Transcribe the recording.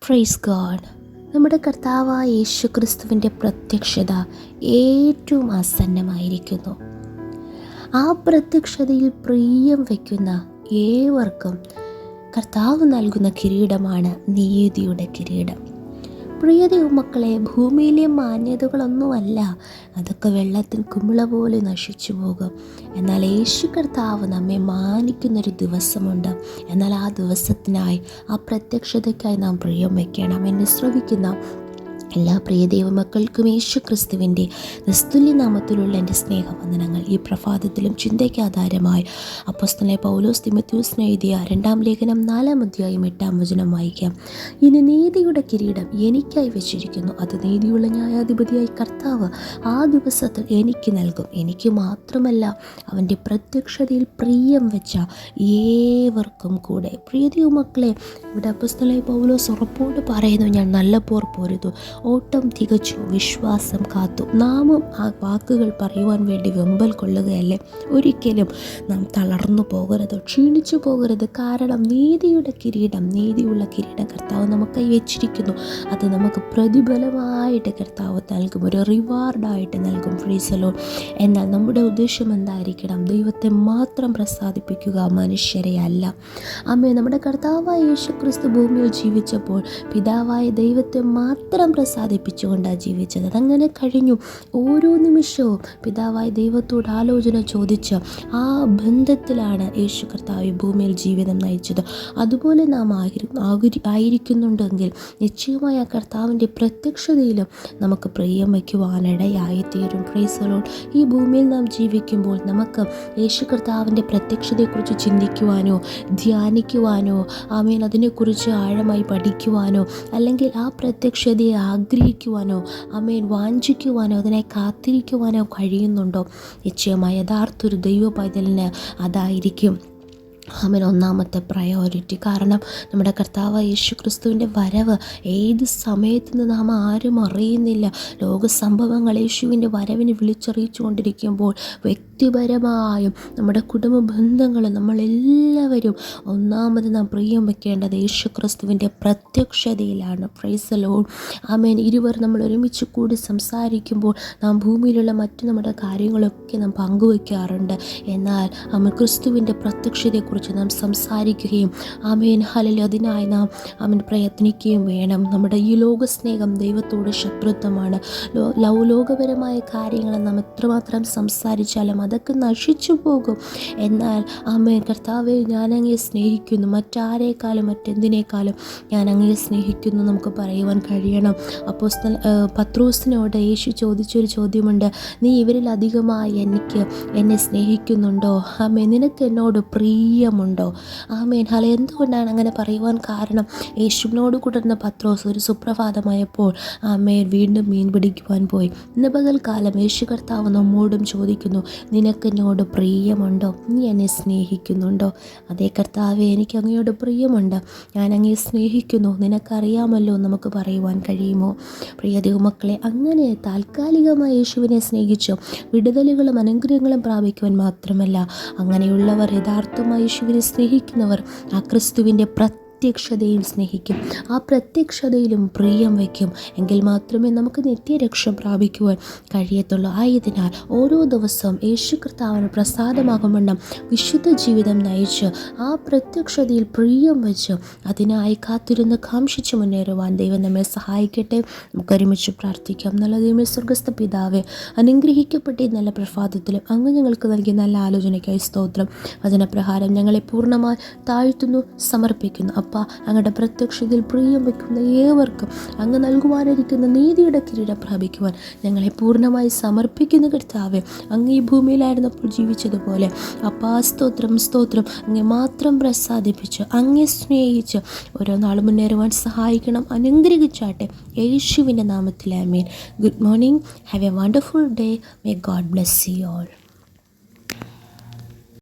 Praise God. നമ്മുടെ കർത്താവായ യേശു ക്രിസ്തുവിൻ്റെ പ്രത്യക്ഷത ഏറ്റവും ആസന്നമായിരിക്കുന്നു. ആ പ്രത്യക്ഷതയിൽ പ്രിയം വയ്ക്കുന്ന ഏവർക്കും കർത്താവ് നൽകുന്ന കിരീടമാണ് നീതിയുടെ കിരീടം. പ്രിയ ദൈവമക്കളെ, ഭൂമിയിലെ മാന്യതകളൊന്നുമല്ല, അതൊക്കെ വെള്ളത്തിൽ കുമിള പോലെ നശിച്ചു പോകും. എന്നാൽ യേശു കർത്താവ് നമ്മെ മാനിക്കുന്നൊരു ദിവസമുണ്ട്. എന്നാൽ ആ ദിവസത്തിനായി, ആ പ്രത്യക്ഷതയ്ക്കായി നാം പ്രിയം വയ്ക്കണം. എന്നെ ശ്രവിക്കുന്ന എല്ലാ പ്രിയ ദൈവമക്കൾക്കും യേശു ക്രിസ്തുവിൻ്റെ നിസ്തുല്യ നാമത്തിലുള്ള എൻ്റെ സ്നേഹവന്ദനങ്ങൾ. ഈ പ്രഭാതത്തിലും ചിന്തയ്ക്ക് ആധാരമായി അപ്പോസ്തലനായ പൗലോസ് തിമോഥെയോസിന് എഴുതിയ 2 ലേഖനം 4 അധ്യായം 8 വായിക്കാം. ഇനി നീതിയുടെ കിരീടം എനിക്കായി വെച്ചിരിക്കുന്നു, അത് നീതിയുള്ള ന്യായാധിപതിയായി കർത്താവ് ആ ദിവസത്തിൽ എനിക്ക് നൽകും. എനിക്ക് മാത്രമല്ല, അവൻ്റെ പ്രത്യക്ഷതയിൽ പ്രിയം വെച്ച ഏവർക്കും കൂടെ. പ്രിയ ദൈവമക്കളെ, ഇവിടെ അപ്പോസ്തലനായ പൗലോസ് ഉറപ്പോട് പറയുന്നു, ഞാൻ നല്ല പോർ പോരുതു, ഓട്ടം തികച്ചു, വിശ്വാസം കാത്തു. നാമും ആ വാക്കുകൾ പറയുവാൻ വേണ്ടി വെമ്പൽ കൊള്ളുകയല്ലേ. ഒരിക്കലും നാം തളർന്നു പോകരുത്, ക്ഷീണിച്ചു പോകരുത്. കാരണം നീതിയുടെ കിരീടം, നീതിയുള്ള കിരീടം കർത്താവ് നമുക്കായി വെച്ചിരിക്കുന്നു. അത് നമുക്ക് പ്രതിഫലമായിട്ട് കർത്താവ് നൽകും, ഒരു റിവാർഡായിട്ട് നൽകും. Price the Lord. എന്നാൽ നമ്മുടെ ഉദ്ദേശം എന്തായിരിക്കണം? ദൈവത്തെ മാത്രം പ്രസാദിപ്പിക്കുക, മനുഷ്യരെ അല്ല. ആമേൻ. നമ്മുടെ കർത്താവായ യേശു ക്രിസ്തു ഭൂമിയിൽ ജീവിച്ചപ്പോൾ പിതാവായ ദൈവത്തെ മാത്രം പ്രസാദിപ്പിച്ചുകൊണ്ടാണ് ജീവിച്ചത്. അതങ്ങനെ കഴിഞ്ഞു. ഓരോ നിമിഷവും പിതാവായ ദൈവത്തോട് ആലോചന ചോദിച്ച് ആ ബന്ധത്തിലാണ് യേശു കർത്താവ് ഭൂമിയിൽ ജീവിതം നയിച്ചത്. അതുപോലെ നാം ആയിരിക്കുന്നുണ്ടെങ്കിൽ നിശ്ചയമായ ആ കർത്താവിൻ്റെ പ്രത്യക്ഷതയിലും നമുക്ക് പ്രിയം വയ്ക്കുവാനിടയായിത്തീരും. Price the Lord. ഈ ഭൂമിയിൽ നാം ജീവിക്കുമ്പോൾ നമുക്ക് യേശു കർത്താവിൻ്റെ പ്രത്യക്ഷതയെക്കുറിച്ച് ചിന്തിക്കുവാനോ ധ്യാനിക്കുവാനോ ആമേൻ അതിനെക്കുറിച്ച് ആഴമായി പഠിക്കുവാനോ അല്ലെങ്കിൽ ആ പ്രത്യക്ഷതയെ ആഗ്രഹിക്കുവാനോ ആമേൻ വാഞ്ചിക്കുവാനോ അതിനെ കാത്തിരിക്കുവാനോ കഴിയുന്നുണ്ടോ? നിശ്ചയമായ യഥാർത്ഥ ഒരു ദൈവ പൈതലിന് അതായിരിക്കും ആമേൻ ഒന്നാമത്തെ പ്രയോറിറ്റി. കാരണം നമ്മുടെ കർത്താവ് യേശു ക്രിസ്തുവിൻ്റെ വരവ് ഏത് സമയത്ത് നിന്ന് നാം ആരും അറിയുന്നില്ല. ലോക സംഭവങ്ങൾ യേശുവിൻ്റെ വരവിനെ വിളിച്ചറിയിച്ചു കൊണ്ടിരിക്കുമ്പോൾ വ്യക്തിപരമായും നമ്മുടെ കുടുംബ ബന്ധങ്ങളും നമ്മളെല്ലാവരും ഒന്നാമത് നാം പ്രിയം വയ്ക്കേണ്ടത് യേശു ക്രിസ്തുവിൻ്റെ പ്രത്യക്ഷതയിലാണ്. Praise the lord. ആമേൻ. ഇരുവർ നമ്മൾ ഒരുമിച്ച് കൂടി സംസാരിക്കുമ്പോൾ നാം ഭൂമിയിലുള്ള മറ്റു നമ്മുടെ കാര്യങ്ങളൊക്കെ നാം പങ്കുവയ്ക്കാറുണ്ട്. എന്നാൽ ആമേൻ ക്രിസ്തുവിൻ്റെ പ്രത്യക്ഷതയെക്കുറിച്ച് നാം സംസാരിക്കുകയും ആമേൻ ഹല്ലേലൂയ അതിനായി നാം ആമേൻ പ്രയത്നിക്കുകയും വേണം. നമ്മുടെ ഈ ലോകസ്നേഹം ദൈവത്തോട് ശത്രുത്വമാണ്. ലോകപരമായ കാര്യങ്ങൾ നാം എത്രമാത്രം സംസാരിച്ചാലും അതൊക്കെ നശിച്ചു പോകും. എന്നാൽ ആമേൻ കർത്താവേ, ഞാൻ അങ്ങയെ സ്നേഹിക്കുന്നു, മറ്റാരേക്കാളും മറ്റെന്തിനേക്കാളും ഞാൻ അങ്ങയെ സ്നേഹിക്കുന്നു നമുക്ക് പറയുവാൻ കഴിയണം. പത്രോസിനോട് യേശു ചോദിച്ചൊരു ചോദ്യമുണ്ട്, നീ ഇവരിൽ അധികമായി എന്നെ സ്നേഹിക്കുന്നുണ്ടോ? ആമേൻ, നിനക്ക് എന്നോട് പ്രിയമുണ്ടോ? ആമേൻ ഹല. എന്തുകൊണ്ടാണ് അങ്ങനെ പറയുവാൻ കാരണം? യേശുവിനോട് കൂടർന്ന പത്രോസ് ഒരു സുപ്രഭാതമായപ്പോൾ ആമേൻ വീണ്ടും മീൻ പിടിക്കുവാൻ പോയി. ഇന്ന് പകൽക്കാലം യേശു കർത്താവ് നമ്മോടും ചോദിക്കുന്നു, നിനക്ക് എന്നോട് പ്രിയമുണ്ടോ? നീ എന്നെ സ്നേഹിക്കുന്നുണ്ടോ? അതേ കർത്താവേ, എനിക്ക് അങ്ങയോട് പ്രിയമുണ്ട്, ഞാൻ അങ്ങയെ സ്നേഹിക്കുന്നു, നിനക്കറിയാമല്ലോ നമുക്ക് പറയുവാൻ കഴിയുമോ? പ്രിയ ദൈവമക്കളെ, അങ്ങനെ താൽക്കാലികമായി യേശുവിനെ സ്നേഹിച്ചു വിടുതലുകളും അനുഗ്രഹങ്ങളും പ്രാപിക്കുവാൻ മാത്രമല്ല, അങ്ങനെയുള്ളവർ യഥാർത്ഥമായി യേശുവിനെ സ്നേഹിക്കുന്നവർ ആ ക്രിസ്തുവിൻ്റെ പ്രത്യക്ഷതയും സ്നേഹിക്കും, ആ പ്രത്യക്ഷതയിലും പ്രിയം വയ്ക്കും. എങ്കിൽ മാത്രമേ നമുക്ക് നിത്യരക്ഷ പ്രാപിക്കുവാൻ കഴിയത്തുള്ളൂ. ആയതിനാൽ ഓരോ ദിവസവും യേശു കർത്താവിന് പ്രസാദമാകുമെണ്ണം വിശുദ്ധ ജീവിതം നയിച്ച് ആ പ്രത്യക്ഷതയിൽ പ്രിയം വെച്ച് അതിനായി കാത്തിരുന്ന് കാംക്ഷിച്ച് മുന്നേറുവാൻ ദൈവം നമ്മെ സഹായിക്കട്ടെ. നമുക്ക് ഒരുമിച്ച് പ്രാർത്ഥിക്കാം. നല്ല ദൈവമേ, സ്വർഗ്ഗസ്ഥ പിതാവേ, അനുഗ്രഹിക്കപ്പെട്ട ഈ നല്ല പ്രഭാതത്തിലും അങ്ങ് ഞങ്ങൾക്ക് നൽകിയ നല്ല ആലോചനയ്ക്കായി സ്തോത്രം. വചനപ്രകാരം ഞങ്ങളെ പൂർണ്ണമായി താഴ്ത്തുന്നു, സമർപ്പിക്കുന്നു. അങ്ങയുടെ പ്രത്യക്ഷതയിൽ പ്രിയം വയ്ക്കുന്ന ഏവർക്കും അങ്ങ് നൽകുവാനിരിക്കുന്ന നീതിയുടെ കിരീടം പ്രാപിക്കുവാൻ ഞങ്ങളെ പൂർണ്ണമായി സമർപ്പിക്കുന്ന കർത്താവേ, അങ്ങ് ഈ ഭൂമിയിലായിരുന്നപ്പോൾ ജീവിച്ചതുപോലെ സ്തോത്രം സ്തോത്രം. അങ്ങേ മാത്രം പ്രസാദിപ്പിച്ച് അങ്ങേ സ്നേഹിച്ച് ഓരോ നാളും മുന്നേറുവാൻ സഹായിക്കണം. അനുഗ്രഹിച്ചാട്ടെ യേശുവിൻ്റെ നാമത്തിൽ. ആമേൻ. Good morning. Have a wonderful day. May God bless you all.